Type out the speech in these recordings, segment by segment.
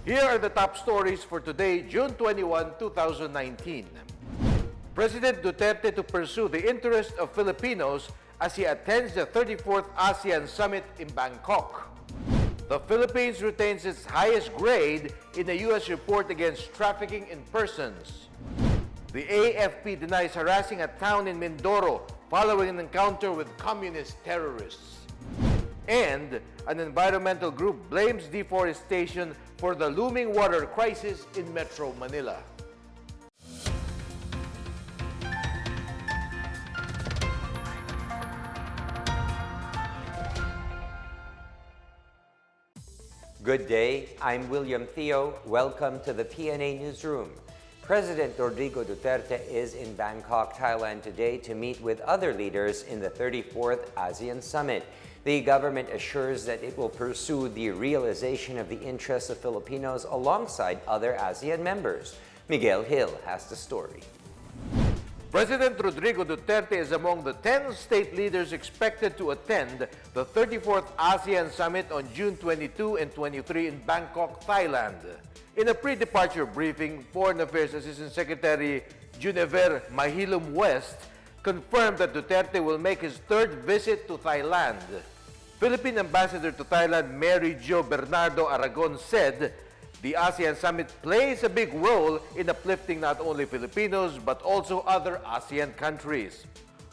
Here are the top stories for today, June 21, 2019. President Duterte to pursue the interest of Filipinos as he attends the 34th ASEAN Summit in Bangkok. The Philippines retains its highest grade in the U.S. report against trafficking in persons. The AFP denies harassing a town in Mindoro following an encounter with communist terrorists. And an environmental group blames deforestation for the looming water crisis in Metro Manila. Good day, I'm William Theo. Welcome to the PNA Newsroom. President Rodrigo Duterte is in Bangkok, Thailand today to meet with other leaders in the 34th ASEAN Summit. The government assures that it will pursue the realization of the interests of Filipinos alongside other ASEAN members. Miguel Hill has the story. President Rodrigo Duterte is among the 10 state leaders expected to attend the 34th ASEAN Summit on June 22 and 23 in Bangkok, Thailand. In a pre-departure briefing, Foreign Affairs Assistant Secretary Junever Mahilum West confirmed that Duterte will make his third visit to Thailand. Philippine Ambassador to Thailand Mary Jo Bernardo Aragon said, the ASEAN Summit plays a big role in uplifting not only Filipinos but also other ASEAN countries.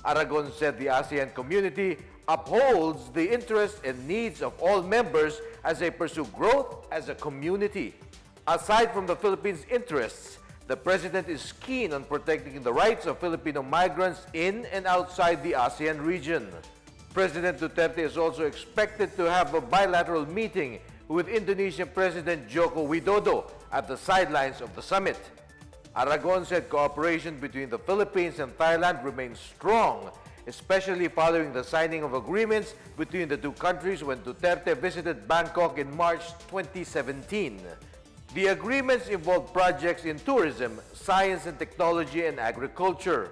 Aragon said the ASEAN community upholds the interests and needs of all members as they pursue growth as a community. Aside from the Philippines' interests, the President is keen on protecting the rights of Filipino migrants in and outside the ASEAN region. President Duterte is also expected to have a bilateral meeting with Indonesian President Joko Widodo at the sidelines of the summit. Aragon said cooperation between the Philippines and Thailand remains strong, especially following the signing of agreements between the two countries when Duterte visited Bangkok in March 2017. The agreements involve projects in tourism, science and technology, and agriculture.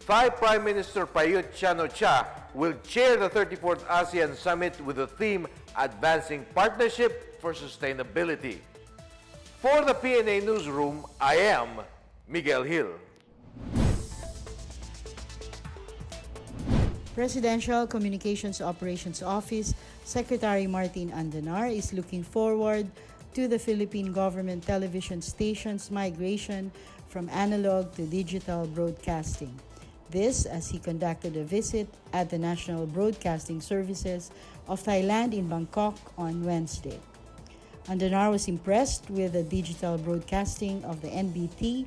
Thai Prime Minister Prayut Chan-o-cha will chair the 34th ASEAN Summit with the theme Advancing Partnership for Sustainability. For the PNA Newsroom, I am Miguel Hill. Presidential Communications Operations Office Secretary Martin Andanar is looking forward to the Philippine government television station's migration from analog to digital broadcasting. This as he conducted a visit at the National Broadcasting Services of Thailand in Bangkok on Wednesday. Andanar was impressed with the digital broadcasting of the NBT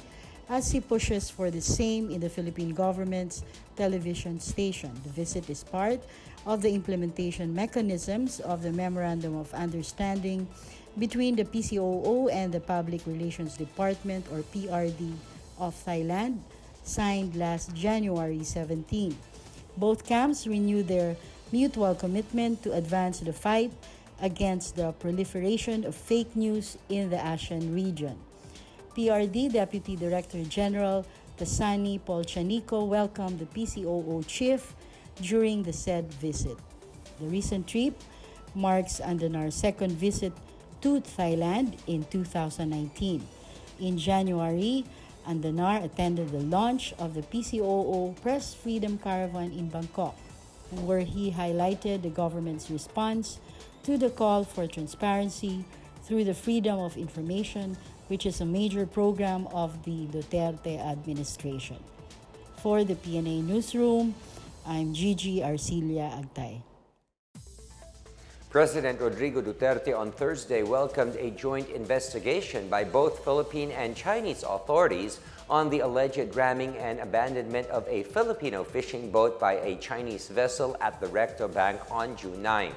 as he pushes for the same in the Philippine government's television station. The visit is part of the implementation mechanisms of the Memorandum of Understanding between the PCOO and the Public Relations Department or PRD of Thailand, signed last January 17. Both camps renewed their mutual commitment to advance the fight against the proliferation of fake news in the ASEAN region. PRD Deputy Director General Tasani Polchanico welcomed the PCOO chief during the said visit. The recent trip marks Andanar's second visit to Thailand in 2019. In January, Andanar attended the launch of the PCOO Press Freedom Caravan in Bangkok, where he highlighted the government's response to the call for transparency through the Freedom of Information, which is a major program of the Duterte administration. For the PNA Newsroom, I'm Gigi Arcilia Agtay. President Rodrigo Duterte on Thursday welcomed a joint investigation by both Philippine and Chinese authorities on the alleged ramming and abandonment of a Filipino fishing boat by a Chinese vessel at the Recto Bank on June 9.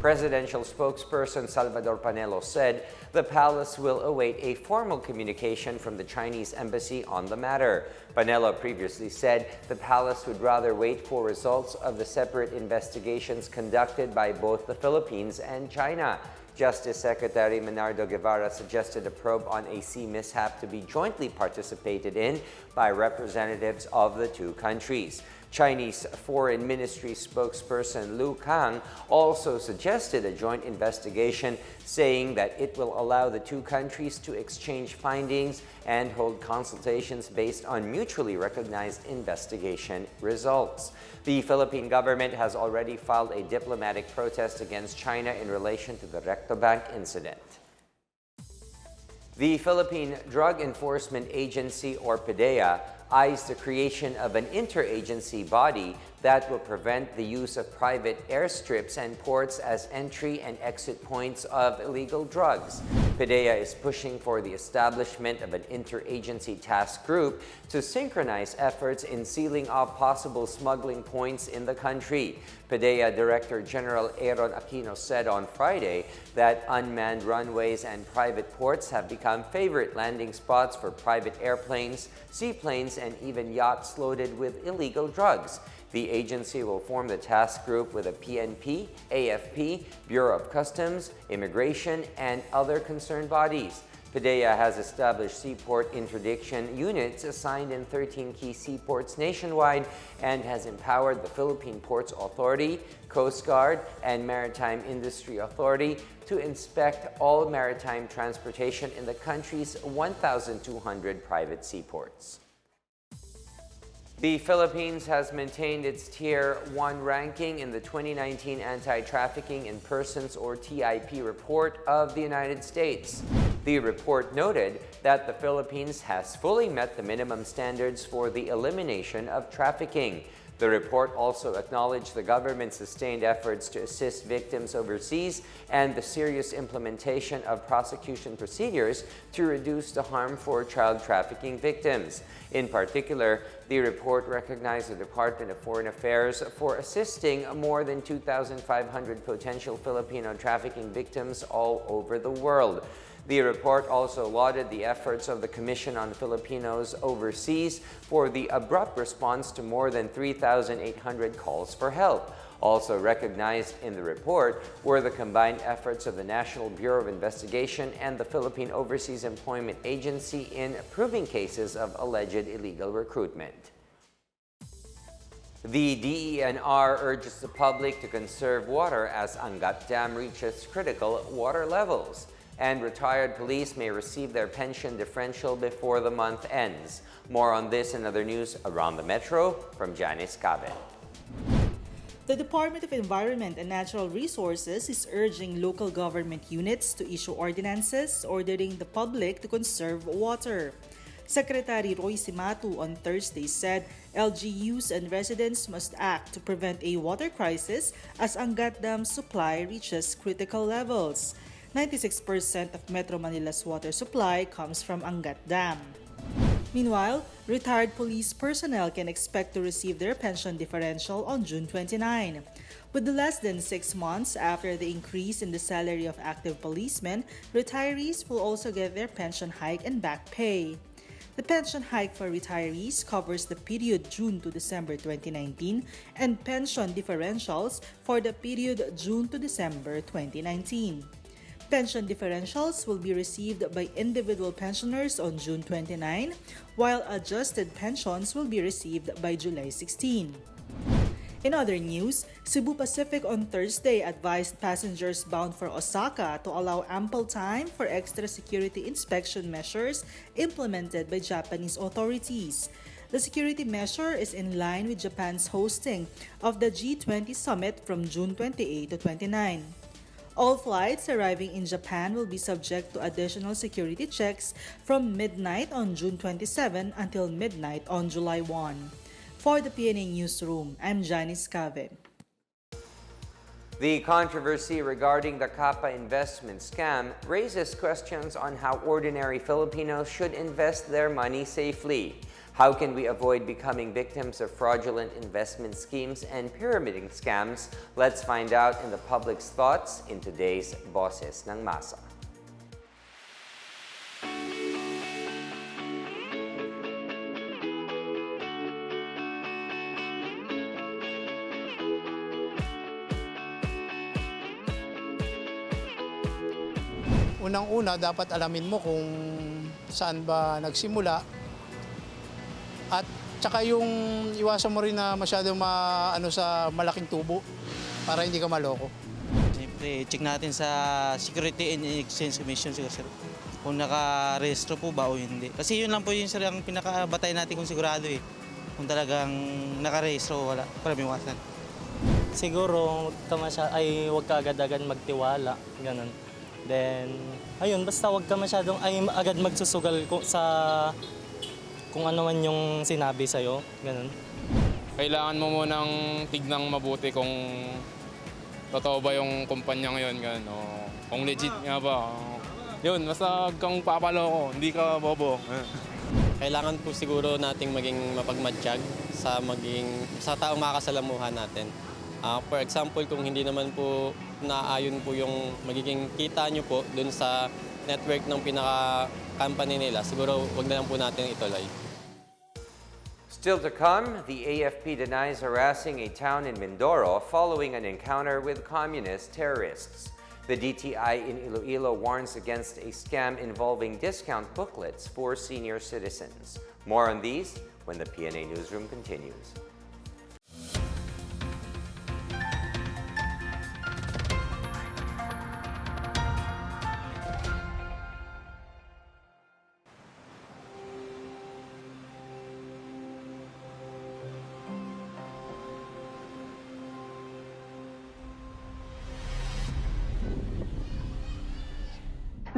Presidential spokesperson Salvador Panelo said the palace will await a formal communication from the Chinese embassy on the matter. Panelo previously said the palace would rather wait for results of the separate investigations conducted by both the Philippines and China. Justice Secretary Menardo Guevara suggested a probe on a sea mishap to be jointly participated in by representatives of the two countries. Chinese Foreign Ministry spokesperson Lu Kang also suggested a joint investigation, saying that it will allow the two countries to exchange findings and hold consultations based on mutually recognized investigation results. The Philippine government has already filed a diplomatic protest against China in relation to the Recto Bank incident. The Philippine Drug Enforcement Agency, or PDEA, eyes the creation of an interagency body that will prevent the use of private airstrips and ports as entry and exit points of illegal drugs. PDEA is pushing for the establishment of an interagency task group to synchronize efforts in sealing off possible smuggling points in the country. PDEA Director General Aaron Aquino said on Friday that unmanned runways and private ports have become favorite landing spots for private airplanes, seaplanes, and even yachts loaded with illegal drugs. The agency will form the task group with a PNP, AFP, Bureau of Customs, Immigration, and other concerned bodies. PDEA has established seaport interdiction units assigned in 13 key seaports nationwide and has empowered the Philippine Ports Authority, Coast Guard, and Maritime Industry Authority to inspect all maritime transportation in the country's 1,200 private seaports. The Philippines has maintained its Tier 1 ranking in the 2019 Anti-Trafficking in Persons, or TIP, report of the United States. The report noted that the Philippines has fully met the minimum standards for the elimination of trafficking. The report also acknowledged the government's sustained efforts to assist victims overseas and the serious implementation of prosecution procedures to reduce the harm for child trafficking victims. In particular, the report recognized the Department of Foreign Affairs for assisting more than 2,500 potential Filipino trafficking victims all over the world. The report also lauded the efforts of the Commission on Filipinos Overseas for the abrupt response to more than 3,800 calls for help. Also recognized in the report were the combined efforts of the National Bureau of Investigation and the Philippine Overseas Employment Agency in proving cases of alleged illegal recruitment. The DENR urges the public to conserve water as Angat Dam reaches critical water levels, and retired police may receive their pension differential before the month ends. More on this and other news around the metro from Janice Cabe. The Department of Environment and Natural Resources is urging local government units to issue ordinances ordering the public to conserve water. Secretary Roy Simatu on Thursday said LGUs and residents must act to prevent a water crisis as Angat Dam's supply reaches critical levels. 96% of Metro Manila's water supply comes from Angat Dam. Meanwhile, retired police personnel can expect to receive their pension differential on June 29. With less than 6 months after the increase in the salary of active policemen, retirees will also get their pension hike and back pay. The pension hike for retirees covers the period June to December 2019 and pension differentials for the period June to December 2019. Pension differentials will be received by individual pensioners on June 29, while adjusted pensions will be received by July 16. In other news, Cebu Pacific on Thursday advised passengers bound for Osaka to allow ample time for extra security inspection measures implemented by Japanese authorities. The security measure is in line with Japan's hosting of the G20 summit from June 28 to 29. All flights arriving in Japan will be subject to additional security checks from midnight on June 27 until midnight on July 1. For the PNA Newsroom, I'm Janice Cabe. The controversy regarding the Kappa investment scam raises questions on how ordinary Filipinos should invest their money safely. How can we avoid becoming victims of fraudulent investment schemes and pyramiding scams? Let's find out in the public's thoughts in today's Boses ng Masa. Unang-una, dapat alamin mo kung saan ba nagsimula at Tsaka yung iwasan mo rin na masyado sa malaking tubo para hindi ka maloko. Siyempre, check natin sa Security and Exchange Commission sir, kung nakarehistro po ba o hindi. Kasi yun lang po yung sir ang pinakabatay natin kung sigurado eh. Kung talagang nakarehistro o wala, para miwasan. Siguro huwag ka agad-agad magtiwala, ganun. Then, ayun, basta huwag ka masyadong agad magsusugal kung ano man yung sinabi sa'yo, ganun. Kailangan mo munang tignang mabuti kung totoo ba yung kumpanya ngayon, ganun, o kung legit nga ba. Yun, basta kang papaloko, hindi ka bobo. Kailangan po siguro nating maging mapagmatsyag sa taong makakasalamuhan natin. For example, kung hindi naman po naayon po yung magiging kita nyo po dun sa network ng pinaka-company nila, siguro wag na lang po natin ituloy. Still to come, the AFP denies harassing a town in Mindoro following an encounter with communist terrorists. The DTI in Iloilo warns against a scam involving discount booklets for senior citizens. More on these when the PNA Newsroom continues.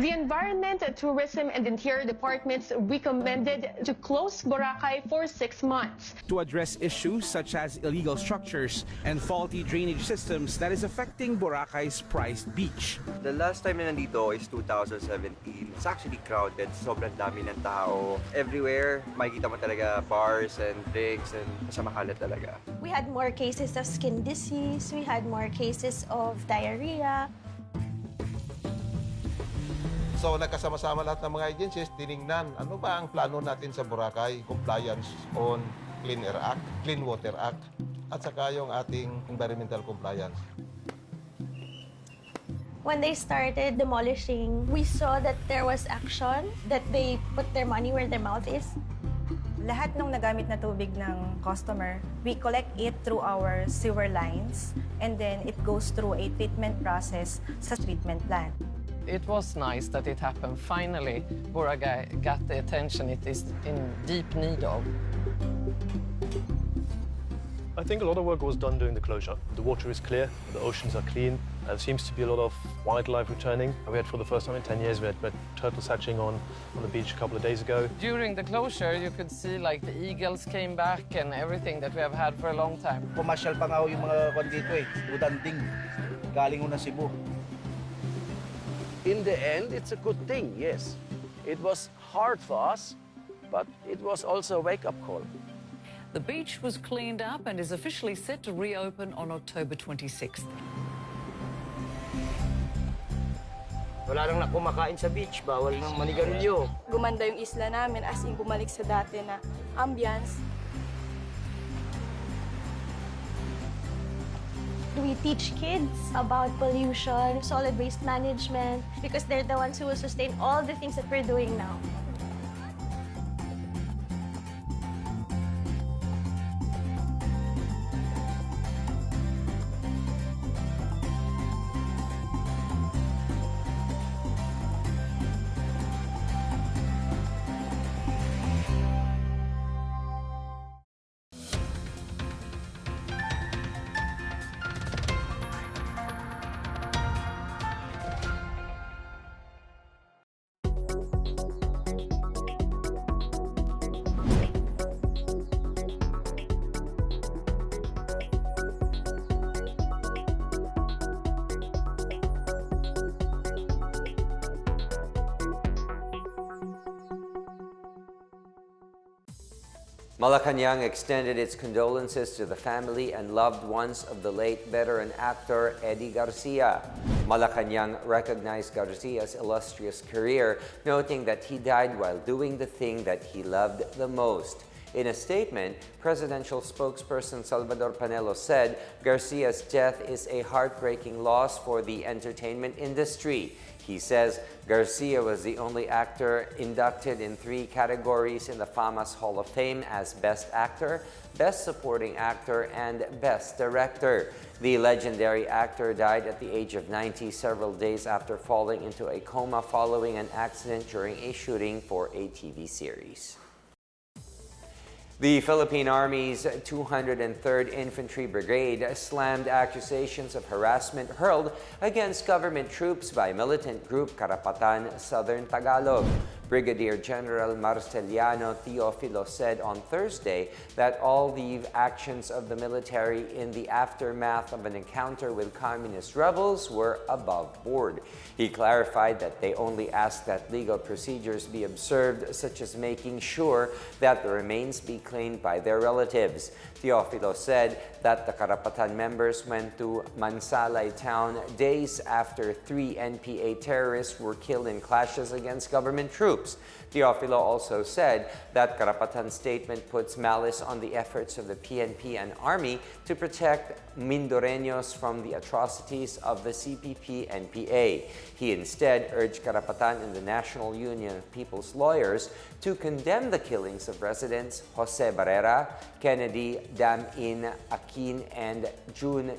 The Environment, Tourism and Interior Departments recommended to close Boracay for 6 months. To address issues such as illegal structures and faulty drainage systems that is affecting Boracay's prized beach. The last time na nandito is 2017. It's actually crowded. Sobrang dami ng tao. Everywhere, makikita mo talaga bars and drinks and makalat talaga. We had more cases of skin disease. We had more cases of diarrhea. So nagkasama-sama lahat ng mga agencies, tiningnan ano ba ang plano natin sa Boracay, compliance on Clean Air Act, Clean Water Act, at saka yung ating environmental compliance. When they started demolishing, we saw that there was action, that they put their money where their mouth is. Lahat ng nagamit na tubig ng customer, we collect it through our sewer lines, and then it goes through a treatment process sa treatment plant. It was nice that it happened. Finally, Boracay got the attention it is in deep need of. I think a lot of work was done during the closure. The water is clear, the oceans are clean, there seems to be a lot of wildlife returning. We had, for the first time in 10 years, we had turtles hatching on the beach a couple of days ago. During the closure, you could see like the eagles came back and everything that we have had for a long time. Pumasyal pa nga yung mga dito udanding, galing na Cebu. In the end, it's a good thing, yes. It was hard for us, but it was also a wake-up call. The beach was cleaned up and is officially set to reopen on October 26th. Wala lang na kumakain sa beach, bawal nang manigarilyo. Gumanda yung isla namin as in bumalik sa dati na ambience. We teach kids about pollution, solid waste management, because they're the ones who will sustain all the things that we're doing now. Malacanang extended its condolences to the family and loved ones of the late veteran actor Eddie Garcia. Malacanang recognized Garcia's illustrious career, noting that he died while doing the thing that he loved the most. In a statement, presidential spokesperson Salvador Panelo said Garcia's death is a heartbreaking loss for the entertainment industry. He says Garcia was the only actor inducted in 3 categories in the FAMAS Hall of Fame as Best Actor, Best Supporting Actor, and Best Director. The legendary actor died at the age of 90 several days after falling into a coma following an accident during a shooting for a TV series. The Philippine Army's 203rd Infantry Brigade slammed accusations of harassment hurled against government troops by militant group Karapatan Southern Tagalog. Brigadier General Marceliano Teofilo said on Thursday that all the actions of the military in the aftermath of an encounter with communist rebels were above board. He clarified that they only asked that legal procedures be observed, such as making sure that the remains be claimed by their relatives. Teofilo said that the Karapatan members went to Mansalay town days after 3 NPA terrorists were killed in clashes against government troops. Teofilo also said that Karapatan's statement puts malice on the efforts of the PNP and Army to protect Mindoreños from the atrocities of the CPP-NPA. He instead urged Karapatan and the National Union of People's Lawyers to condemn the killings of residents Jose Barrera, Kennedy Dam-in Akin, and June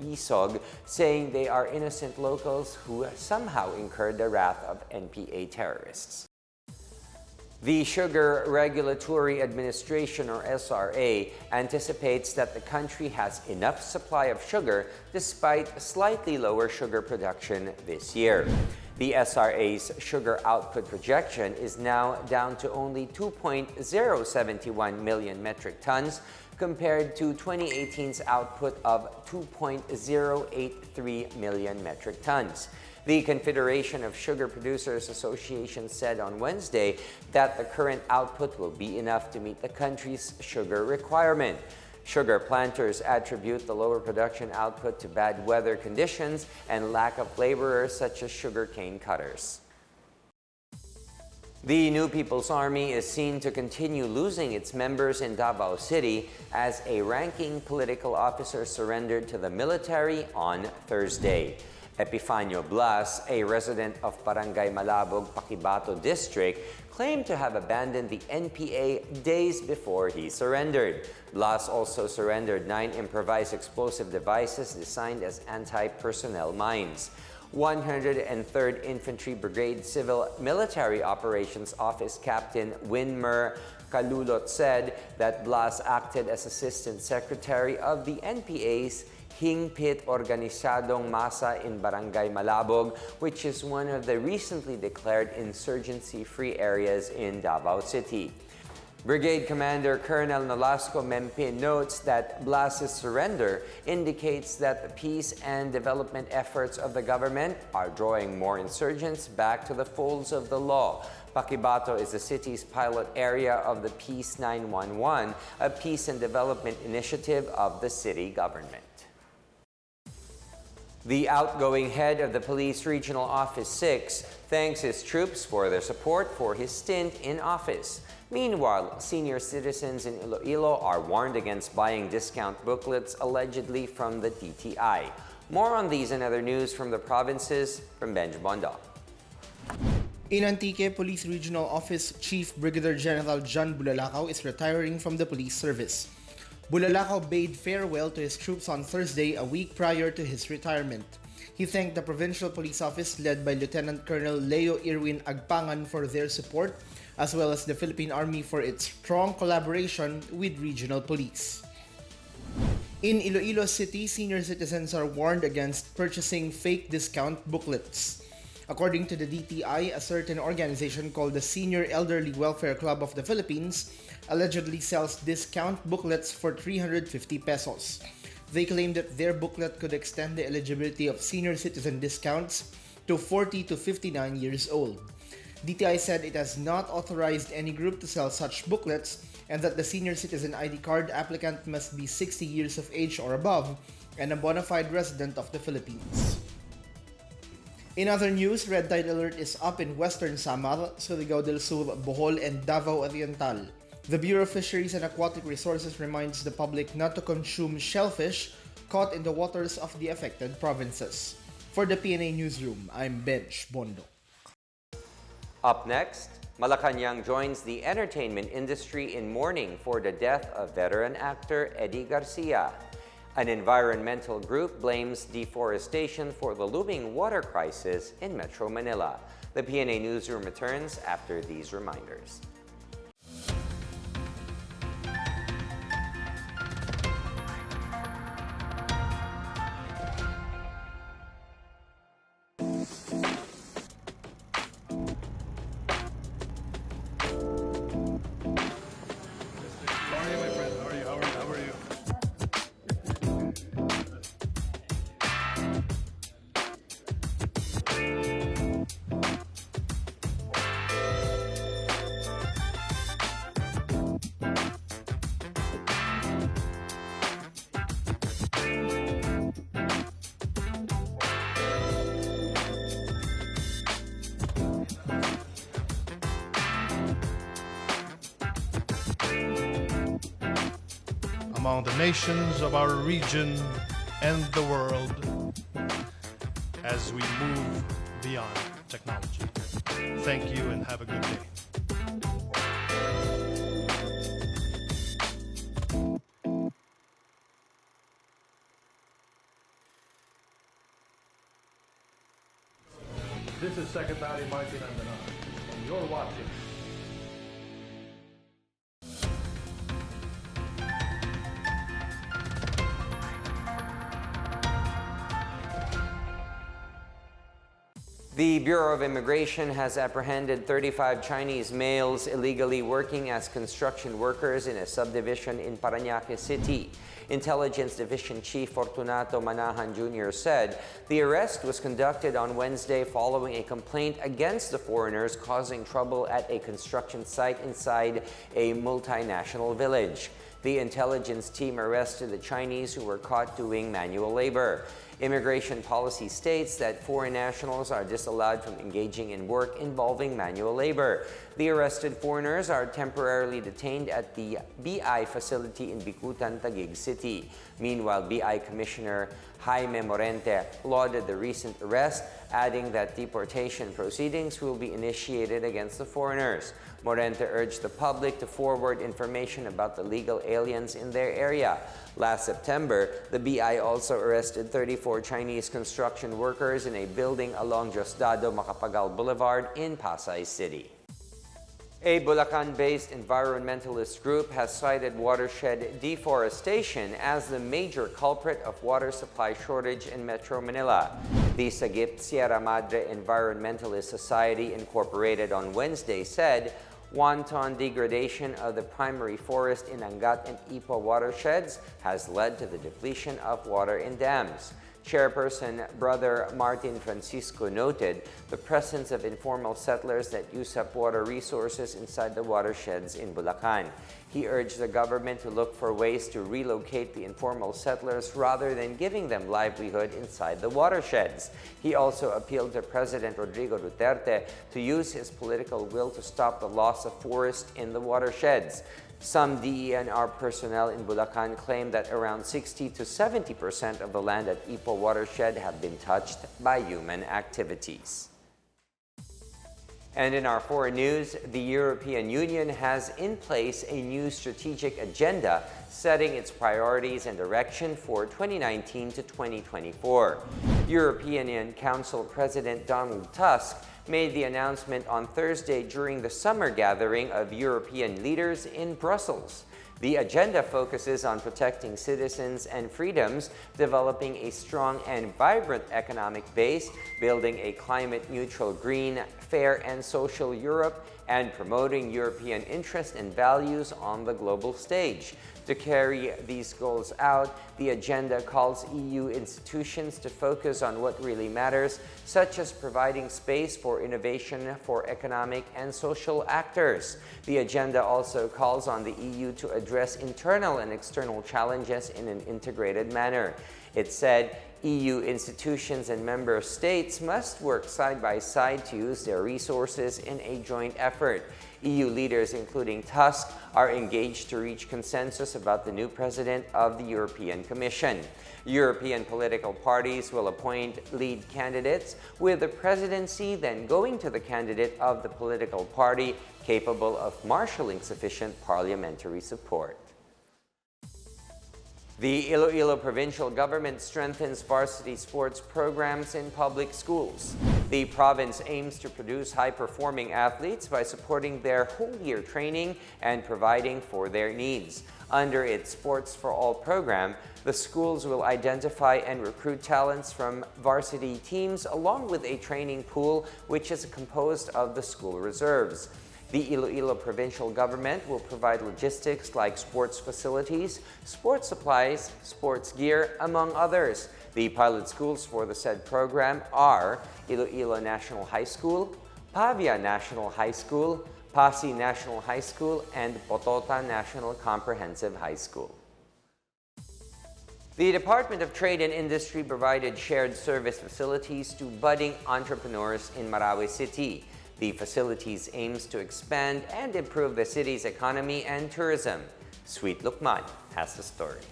Isog, saying they are innocent locals who somehow incurred the wrath of NPA terrorists. The Sugar Regulatory Administration, or SRA, anticipates that the country has enough supply of sugar despite slightly lower sugar production this year. The SRA's sugar output projection is now down to only 2.071 million metric tons compared to 2018's output of 2.083 million metric tons. The Confederation of Sugar Producers Association said on Wednesday that the current output will be enough to meet the country's sugar requirement. Sugar planters attribute the lower production output to bad weather conditions and lack of laborers such as sugarcane cutters. The New People's Army is seen to continue losing its members in Davao City as a ranking political officer surrendered to the military on Thursday. Epifanio Blas, a resident of Barangay Malabog, Paquibato District, claimed to have abandoned the NPA days before he surrendered. Blas also surrendered 9 improvised explosive devices designed as anti-personnel mines. 103rd Infantry Brigade Civil Military Operations Office Captain Winmer Kalulot said that Blas acted as Assistant Secretary of the NPA's Hingpit Organisadong Masa in Barangay Malabog, which is one of the recently declared insurgency-free areas in Davao City. Brigade Commander Colonel Nolasco Mempin notes that Blas's surrender indicates that the peace and development efforts of the government are drawing more insurgents back to the folds of the law. Paquibato is the city's pilot area of the Peace 911, a peace and development initiative of the city government. The outgoing head of the Police Regional Office 6 thanks his troops for their support for his stint in office. Meanwhile, senior citizens in Iloilo are warned against buying discount booklets allegedly from the DTI. More on these and other news from the provinces from Benj Bondo. In Antique, Police Regional Office Chief Brigadier General John Bulalakaw is retiring from the police service. Bulalakaw bade farewell to his troops on Thursday, a week prior to his retirement. He thanked the Provincial Police Office led by Lieutenant Colonel Leo Irwin Agpangan for their support, as well as the Philippine Army for its strong collaboration with regional police. In Iloilo City, senior citizens are warned against purchasing fake discount booklets. According to the DTI, a certain organization called the Senior Elderly Welfare Club of the Philippines allegedly sells discount booklets for 350 pesos. They claim that their booklet could extend the eligibility of senior citizen discounts to 40 to 59 years old. DTI said it has not authorized any group to sell such booklets and that the senior citizen ID card applicant must be 60 years of age or above and a bona fide resident of the Philippines. In other news, red tide alert is up in Western Samar, Surigao del Sur, Bohol, and Davao Oriental. The Bureau of Fisheries and Aquatic Resources reminds the public not to consume shellfish caught in the waters of the affected provinces. For the PNA Newsroom, I'm Bench Bondo. Up next, Malacanang joins the entertainment industry in mourning for the death of veteran actor Eddie Garcia. An environmental group blames deforestation for the looming water crisis in Metro Manila. The PNA Newsroom returns after these reminders. Among the nations of our region and the world as we move beyond technology. Thank you and have a good day. This is Secretary Martin Andanar, and you're watching. The Bureau of Immigration has apprehended 35 Chinese males illegally working as construction workers in a subdivision in Parañaque City. Intelligence Division Chief Fortunato Manahan Jr. said the arrest was conducted on Wednesday following a complaint against the foreigners causing trouble at a construction site inside a multinational village. The intelligence team arrested the Chinese who were caught doing manual labor. Immigration policy states that foreign nationals are disallowed from engaging in work involving manual labor. The arrested foreigners are temporarily detained at the BI facility in Bicutan, Taguig City. Meanwhile, BI Commissioner Jaime Morente lauded the recent arrest, adding that deportation proceedings will be initiated against the foreigners. Morente urged the public to forward information about the legal aliens in their area. Last September, the BI also arrested 34 Chinese construction workers in a building along Diosdado Macapagal Boulevard in Pasay City. A Bulacan-based environmentalist group has cited watershed deforestation as the major culprit of water supply shortage in Metro Manila. The Sagip Sierra Madre Environmentalist Society Incorporated on Wednesday said wanton degradation of the primary forest in Angat and Ipo watersheds has led to the depletion of water in dams. Chairperson Brother Martin Francisco noted the presence of informal settlers that use up water resources inside the watersheds in Bulacan. He urged the government to look for ways to relocate the informal settlers rather than giving them livelihood inside the watersheds. He also appealed to President Rodrigo Duterte to use his political will to stop the loss of forest in the watersheds. Some DENR personnel in Bulacan claim that around 60 to 70% of the land at Ipo watershed have been touched by human activities. And in our foreign news, the European Union has in place a new strategic agenda setting its priorities and direction for 2019 to 2024. European Council President Donald Tusk made the announcement on Thursday during the summer gathering of European leaders in Brussels. The agenda focuses on protecting citizens and freedoms, developing a strong and vibrant economic base, building a climate-neutral, green, fair and social Europe, and promoting European interests and values on the global stage. To carry these goals out, the agenda calls EU institutions to focus on what really matters, such as providing space for innovation for economic and social actors. The agenda also calls on the EU to address internal and external challenges in an integrated manner. It said, EU institutions and member states must work side by side to use their resources in a joint effort. EU leaders, including Tusk, are engaged to reach consensus about the new president of the European Commission. European political parties will appoint lead candidates, with the presidency then going to the candidate of the political party capable of marshalling sufficient parliamentary support. The Iloilo provincial government strengthens varsity sports programs in public schools. The province aims to produce high-performing athletes by supporting their whole-year training and providing for their needs. Under its Sports for All program, the schools will identify and recruit talents from varsity teams along with a training pool which is composed of the school reserves. The Iloilo provincial government will provide logistics like sports facilities, sports supplies, sports gear, among others. The pilot schools for the said program are Iloilo National High School, Pavia National High School, Pasig National High School, and Potota National Comprehensive High School. The Department of Trade and Industry provided shared service facilities to budding entrepreneurs in Marawi City. The facilities aims to expand and improve the city's economy and tourism. Sweet Lukman has the story.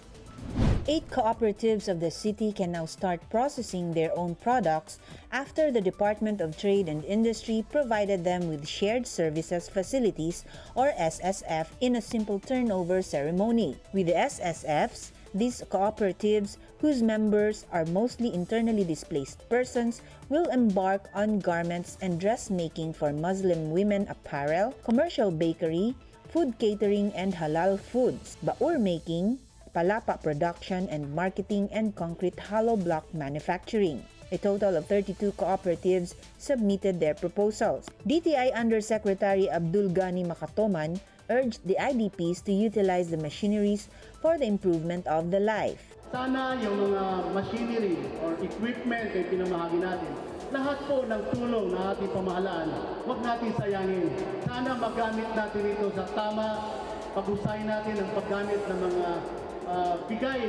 8 cooperatives of the city can now start processing their own products after the Department of Trade and Industry provided them with shared services facilities, or SSF, in a simple turnover ceremony. With the SSFs, these cooperatives, whose members are mostly internally displaced persons, will embark on garments and dressmaking for Muslim women apparel, commercial bakery, food catering and halal foods, baur making, palapa production and marketing, and concrete hollow block manufacturing. A total of 32 cooperatives submitted their proposals. DTI Undersecretary Abdul Ghani Makatoman urged the IDPs to utilize the machineries for the improvement of the life. Sana yung mga machinery or equipment ay pinamahagi natin. Lahat po ng tulong na ating pamahalaan, huwag natin sayangin. Sana magamit natin ito sa tama, pag-usay natin ang paggamit ng mga bigay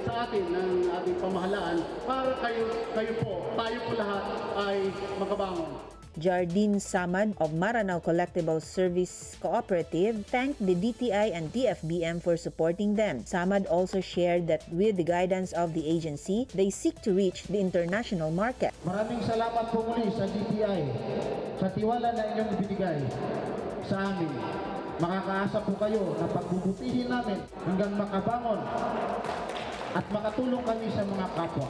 sa atin ng ating pamahalaan para kayo po, tayo po lahat ay makabangon. Jardine Samad of Maranao Collectible Service Cooperative thanked the DTI and TFBM for supporting them. Samad also shared that with the guidance of the agency, they seek to reach the international market. Maraming salamat po muli sa DTI sa tiwala na inyong ibinigay sa amin. Makakaasa po kayo na pagbubutihin namin hanggang makabangon at makatulong kami sa mga kapwa.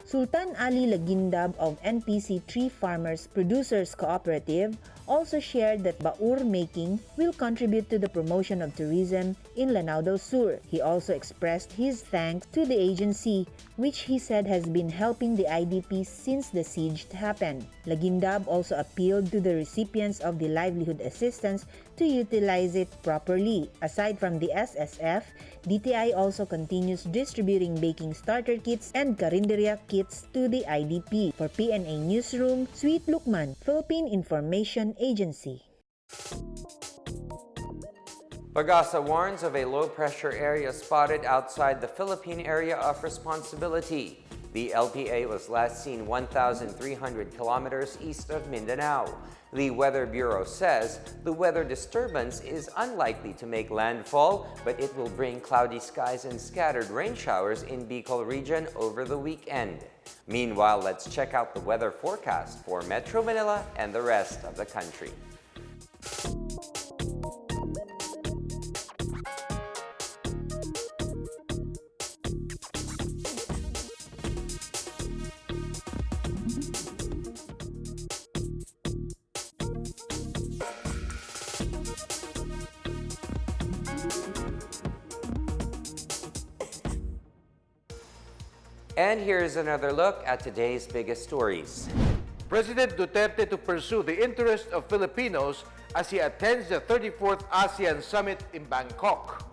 Sultan Ali Lagindab of NPC Tree Farmers Producers Cooperative also shared that baur making will contribute to the promotion of tourism in Lanao del Sur. He also expressed his thanks to the agency, which he said has been helping the IDPs since the siege happened. Lagindab also appealed to the recipients of the livelihood assistance to utilize it properly. Aside from the SSF, DTI also continues distributing baking starter kits and karinderya kits to the IDP. For PNA Newsroom, Sweet Lukman, Philippine Information Agency. PAGASA warns of a low-pressure area spotted outside the Philippine area of responsibility. The LPA was last seen 1,300 kilometers east of Mindanao. The Weather Bureau says the weather disturbance is unlikely to make landfall, but it will bring cloudy skies and scattered rain showers in Bicol region over the weekend. Meanwhile, let's check out the weather forecast for Metro Manila and the rest of the country. And here's another look at today's biggest stories. President Duterte to pursue the interest of Filipinos as he attends the 34th ASEAN Summit in Bangkok.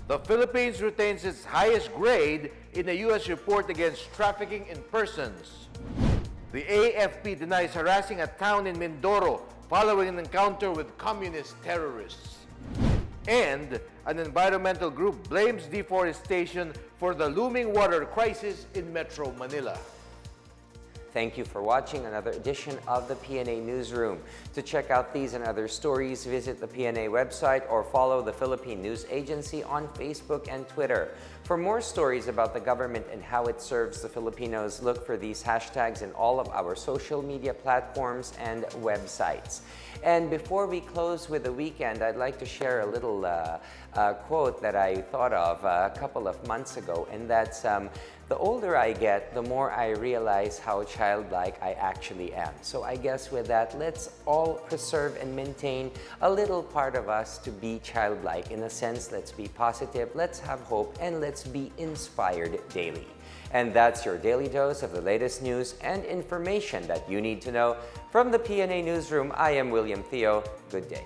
The Philippines retains its highest grade in a U.S. report against trafficking in persons. The AFP denies harassing a town in Mindoro following an encounter with communist terrorists. And an environmental group blames deforestation for the looming water crisis in Metro Manila. Thank you for watching another edition of the PNA Newsroom. To check out these and other stories, visit the PNA website or follow the Philippine News Agency on Facebook and Twitter. For more stories about the government and how it serves the Filipinos, look for these hashtags in all of our social media platforms and websites. And before we close with the weekend, I'd like to share a little quote that I thought of a couple of months ago, and that's the older I get, the more I realize how childlike I actually am. So I guess with that, let's all preserve and maintain a little part of us to be childlike. In a sense, let's be positive, let's have hope, and let's be inspired daily. And that's your daily dose of the latest news and information that you need to know. From the PNA Newsroom, I am William Theo. Good day.